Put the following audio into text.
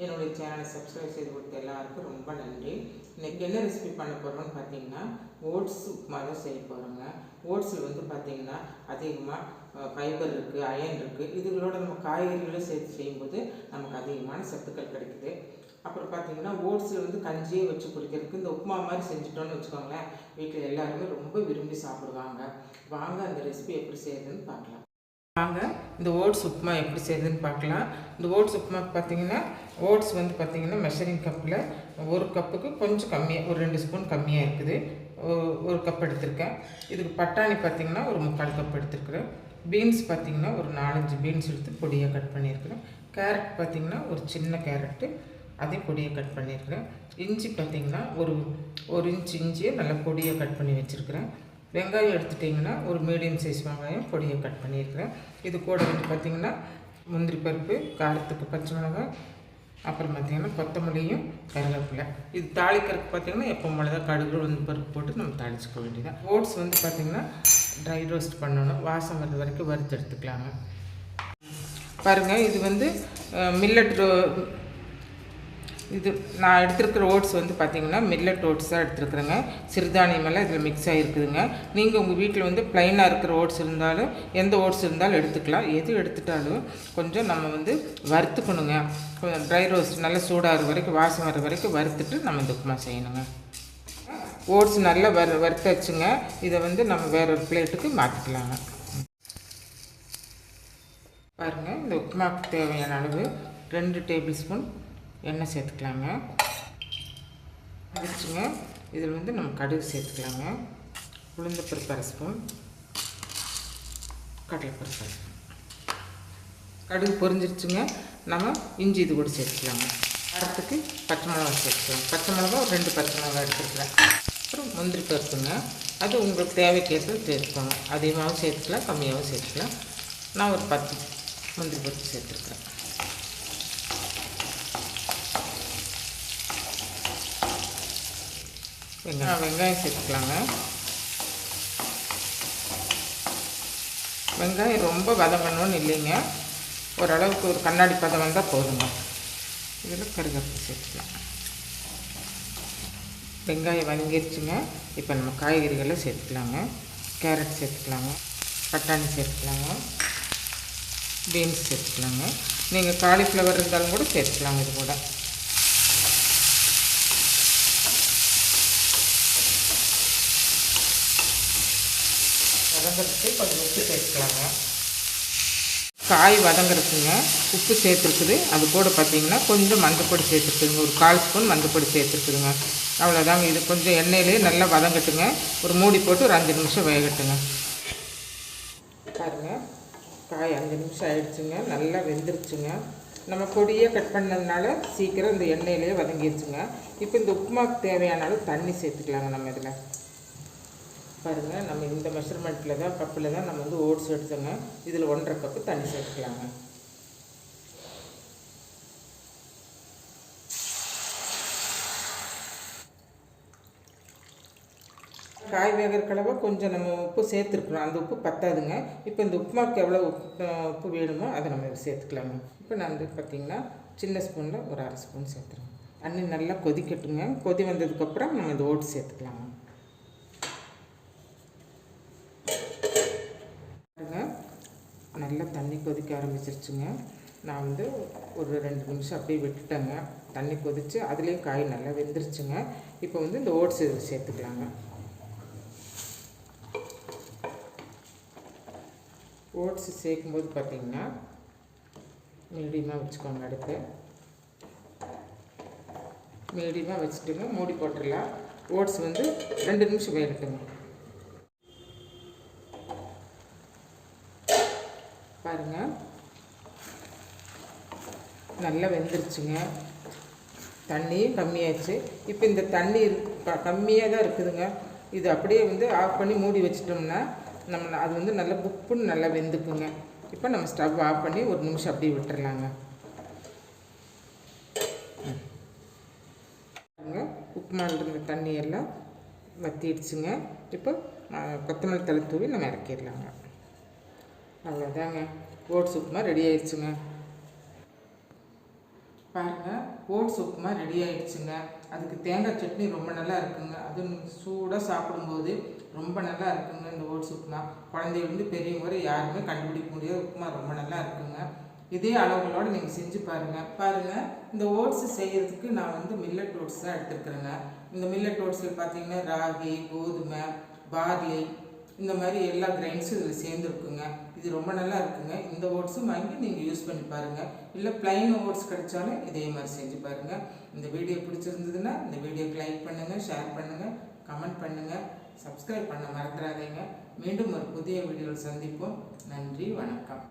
என்னுடைய சேனலை சப்ஸ்கிரைப் செய்து கொடுத்த எல்லாருக்கும் ரொம்ப நன்றி. இன்றைக்கி என்ன ரெசிபி பண்ண போகிறோம்னு பார்த்தீங்கன்னா ஓட்ஸ் உப்புமா தான் செய்ய போகிறோங்க. ஓட்ஸில் வந்து பார்த்திங்கன்னா அதிகமாக ஃபைபர் இருக்குது, அயன் இருக்குது. இதுகளோட நம்ம காய்கறிகளும் சேர்த்து செய்யும்போது நமக்கு அதிகமான சத்துக்கள் கிடைக்குது. அப்புறம் பார்த்திங்கன்னா ஓட்ஸில் வந்து கஞ்சியே வச்சு குடிக்கிறதுக்கு இந்த உப்புமா மாதிரி செஞ்சுட்டோன்னு வச்சுக்கோங்களேன், வீட்டில் எல்லாருமே ரொம்ப விரும்பி சாப்பிடுவாங்க. வாங்க அந்த ரெசிபி எப்படி செய்யுதுன்னு பார்க்கலாம். வாங்க இந்த ஓட்ஸ் உப்புமா எப்படி செய்யுதுன்னு பார்க்கலாம். இந்த ஓட்ஸ் உப்புமாக்கு பார்த்தீங்கன்னா ஓட்ஸ் வந்து பார்த்திங்கன்னா மெஷரிங் கப்பில் ஒரு கப்புக்கு கொஞ்சம் கம்மியாக ஒரு 2 ஸ்பூன் கம்மியாக இருக்குது. ஒரு கப் எடுத்திருக்கேன். இதுக்கு பட்டாணி பார்த்திங்கன்னா ஒரு 3/4 கப் எடுத்துருக்குறேன். பீன்ஸ் பார்த்திங்கன்னா ஒரு 4-5 பீன்ஸ் எடுத்து பொடியாக கட் பண்ணியிருக்கிறேன். கேரட் பார்த்திங்கன்னா ஒரு சின்ன கேரட்டு அதையும் பொடியாக கட் பண்ணியிருக்கிறேன். இஞ்சி பார்த்திங்கன்னா ஒரு இன்ச் இஞ்சியை நல்லா பொடியாக கட் பண்ணி வச்சுருக்கிறேன். வெங்காயம் எடுத்துட்டிங்கன்னா ஒரு மீடியம் சைஸ் வெங்காயம் பொடியை கட் பண்ணியிருக்கிறேன். இது கூட வந்து பார்த்திங்கன்னா முந்திரி பருப்பு, காரத்துக்கு பச்சை மிளகாய், அப்புறம் பார்த்திங்கன்னா கொத்தமல்லியும் கருவேப்பிலை. இது தாளிக்கிறதுக்கு பார்த்திங்கன்னா எப்போ மிளகா கடுகு உளுந்து பருப்பு போட்டு நம்ம தாளிச்சிக்க வேண்டியதான். ஓட்ஸ் வந்து பார்த்திங்கன்னா ட்ரை ரோஸ்ட் பண்ணணும். வாசம் வர்றது வரைக்கும் வறுத்து எடுத்துக்கலாங்க. பாருங்கள், இது வந்து மில்லட் இது நான் எடுத்துருக்கிற ஓட்ஸ் வந்து பார்த்திங்கன்னா மில்லட் ஓட்ஸ் தான் எடுத்துருக்குறேங்க. சிறுதானியமெல்லாம் இதில் மிக்ஸ் ஆகிருக்குதுங்க. நீங்கள் உங்கள் வீட்டில் வந்து ப்ளைனாக இருக்கிற ஓட்ஸ் இருந்தாலும் எந்த ஓட்ஸ் இருந்தாலும் எடுத்துக்கலாம். எது எடுத்துட்டாலும் கொஞ்சம் நம்ம வந்து வறுத்துக்கணுங்க. கொஞ்சம் ட்ரை ரோஸ்ட் நல்லா சூடாகிற வரைக்கும் வாசம் வர வரைக்கும் வறுத்துட்டு நம்ம இந்த உப்புமா செய்யணுங்க. ஓட்ஸ் நல்லா வறுத்தாச்சுங்க. இதை வந்து நம்ம வேற ஒரு பிளேட்டுக்கு மாற்றிக்கலாங்க. பாருங்கள், இந்த உப்புமாவுக்கு தேவையான அளவு 2 டேபிள் ஸ்பூன் எண்ணெய் சேர்த்துக்கலாங்க. வச்சுங்க. இதில் வந்து நம்ம கடுகு சேர்த்துக்கலாங்க. உளுந்தப்பருப்பு 1/2 ஸ்பூன், கடலைப்பருப்பு 1/2 ஸ்பூன். கடுகு பொரிஞ்சிருச்சுங்க. நம்ம இஞ்சி இது கூட சேர்த்துக்கலாங்க. அரைத்துக்கு பச்சை மிளகா சேர்த்துக்கலாம். பச்சை மிளகா ஒரு 2 பச்சை மிளகா எடுத்துக்கலாம். அப்புறம் முந்திரி பருப்புங்க. அது உங்களுக்கு தேவைக்கேற்ப சேர்த்துக்கோங்க. அதிகமாகவும் சேர்த்துக்கலாம், கம்மியாகவும் சேர்த்துக்கலாம். நான் ஒரு 10 முந்திரி பருப்பு சேர்த்துருக்குறேன். வெங்காயம் சேர்த்துக்கலாங்க. வெங்காயம் ரொம்ப வதங்கணும்னு இல்லைங்க, ஓரளவுக்கு ஒரு கண்ணாடி பதம் வந்தால் போதுங்க. இதில் கருவேப்பிலை சேர்த்துக்கலாம். வெங்காயம் வதங்கிடுச்சுங்க. இப்போ நம்ம காய்கறிகளை சேர்த்துக்கலாங்க. கேரட் சேர்த்துக்கலாங்க, பட்டாணி சேர்த்துக்கலாங்க, பீன்ஸ் சேர்த்துக்கலாங்க. நீங்கள் காலிஃப்ளவர் இருந்தாலும் கூட சேர்த்துக்கலாங்க. இது கூட வதங்கிறதுக்கு கொஞ்சம் உப்பு சேர்த்துக்கலாங்க. காய் வதங்கிறதுக்குங்க உப்பு சேர்த்துருக்குது. அது கூட பார்த்திங்கன்னா கொஞ்சம் மஞ்சப்பொடி சேர்த்துருக்குதுங்க. ஒரு 1/4 ஸ்பூன் மஞ்சப்பொடி சேர்த்துருக்குதுங்க. அவ்வளோதாங்க. இது கொஞ்சம் எண்ணெயிலே நல்லா வதங்கட்டுங்க. ஒரு மூடி போட்டு ஒரு 5 நிமிஷம் வேகட்டுங்க. பாருங்கள், காய் 5 நிமிஷம் ஆகிடுச்சுங்க. நல்லா வெந்துருச்சுங்க. நம்ம பொடியாக கட் பண்ணதுனால சீக்கிரம் இந்த எண்ணெயிலே வதங்கிடுச்சுங்க. இப்போ இந்த உப்புமாவுக்கு தேவையான அளவு தண்ணி சேர்த்துக்கலாங்க. நம்ம இதில் பாருங்கள், நம்ம இந்த மெஷர்மெண்ட்டில் தான் கப்பில் தான் நம்ம வந்து ஓட்ஸ் எடுத்தோங்க. இதில் 1/2 கப்பு தண்ணி சேர்த்துக்கலாங்க. காய் வேகிற கலவை கொஞ்சம் நம்ம உப்பு சேர்த்துருக்குறோம். அந்த உப்பு பத்தாதுங்க. இப்போ இந்த உப்புமாவுக்கு எவ்வளோ உப்பு வேணுமோ அதை நம்ம சேர்த்துக்கலாங்க. இப்போ நான் வந்து பார்த்திங்கன்னா சின்ன ஸ்பூனில் ஒரு 1/2 ஸ்பூன் சேர்த்துறேன். தண்ணி நல்லா கொதிக்கட்டுங்க. கொதி வந்ததுக்கப்புறம் நம்ம இந்த ஓட்ஸ் சேர்த்துக்கலாங்க. நல்லா தண்ணி கொதிக்க ஆரம்பிச்சிருச்சுங்க. நான் வந்து ஒரு 2 நிமிஷம் அப்படியே விட்டுட்டேங்க. தண்ணி கொதித்து அதுலேயும் காய் நல்லா வெந்துருச்சுங்க. இப்போ வந்து இந்த ஓட்ஸ் சேர்த்துக்கலாங்க. ஓட்ஸ் சேர்க்கும்போது பார்த்திங்கன்னா மீடியமாக வச்சுக்கோங்க. அடுத்து மீடியமாக வச்சுட்டுங்க மூடி போட்டுடலாம். ஓட்ஸ் வந்து 2 நிமிஷம் வேகட்டுங்க. பாருங்கள், நல்லா வெந்துருச்சுங்க. தண்ணியும் கம்மியாச்சு. இப்போ இந்த தண்ணி கம்மியாக தான் இருக்குதுங்க. இது அப்படியே வந்து ஆஃப் பண்ணி மூடி வச்சிட்டோம்னா நம்ம அது வந்து நல்லா புப்புன்னு நல்லா வெந்துக்குங்க. இப்போ நம்ம ஸ்டவ் ஆஃப் பண்ணி 1 நிமிஷம் அப்படியே விட்டுறலாங்க. உப்புமாவில் இருந்த தண்ணியெல்லாம் வற்றிடுச்சுங்க. இப்போ கொத்தமல்லி தழை தூவி நம்ம இறக்கிடலாங்க. அவ்வளோதாங்க, ஓட்ஸ் உப்புமா ரெடி ஆயிடுச்சுங்க. பாருங்கள், ஓட்ஸ் உப்புமா ரெடி ஆகிடுச்சுங்க. அதுக்கு தேங்காய் சட்னி ரொம்ப நல்லா இருக்குங்க. அதுவும் சூடாக சாப்பிடும்போது ரொம்ப நல்லா இருக்குங்க. இந்த ஓட்ஸ் உப்புமா குழந்தையிலேருந்து பெரியவங்க வரை யாருமே கண்டுபிடிக்க முடியாத உப்புமா ரொம்ப நல்லா இருக்குங்க. இதே அளவுகளோடு நீங்கள் செஞ்சு பாருங்கள். இந்த ஓட்ஸ் செய்கிறதுக்கு நான் வந்து மில்லட் ஓட்ஸ் தான் எடுத்துருக்குறேங்க. இந்த மில்லட் ஓட்ஸில் பார்த்தீங்கன்னா ராகி, கோதுமை, பார்லி இந்த மாதிரி எல்லா கிரைன்ஸும் இதில் சேர்ந்துருக்குங்க. இது ரொம்ப நல்லா இருக்குங்க. இந்த ஓட்ஸும் வாங்கி நீங்கள் யூஸ் பண்ணி பாருங்கள். இல்லை ப்ளைன் ஓட்ஸ் கிடைச்சாலும் இதே மாதிரி செஞ்சு பாருங்கள். இந்த வீடியோ பிடிச்சிருந்ததுன்னா இந்த வீடியோக்கு லைக் பண்ணுங்கள், ஷேர் பண்ணுங்கள், கமெண்ட் பண்ணுங்கள், சப்ஸ்கிரைப் பண்ண மறந்துடாதீங்க. மீண்டும் ஒரு புதிய வீடியோவில் சந்திப்போம். நன்றி, வணக்கம்.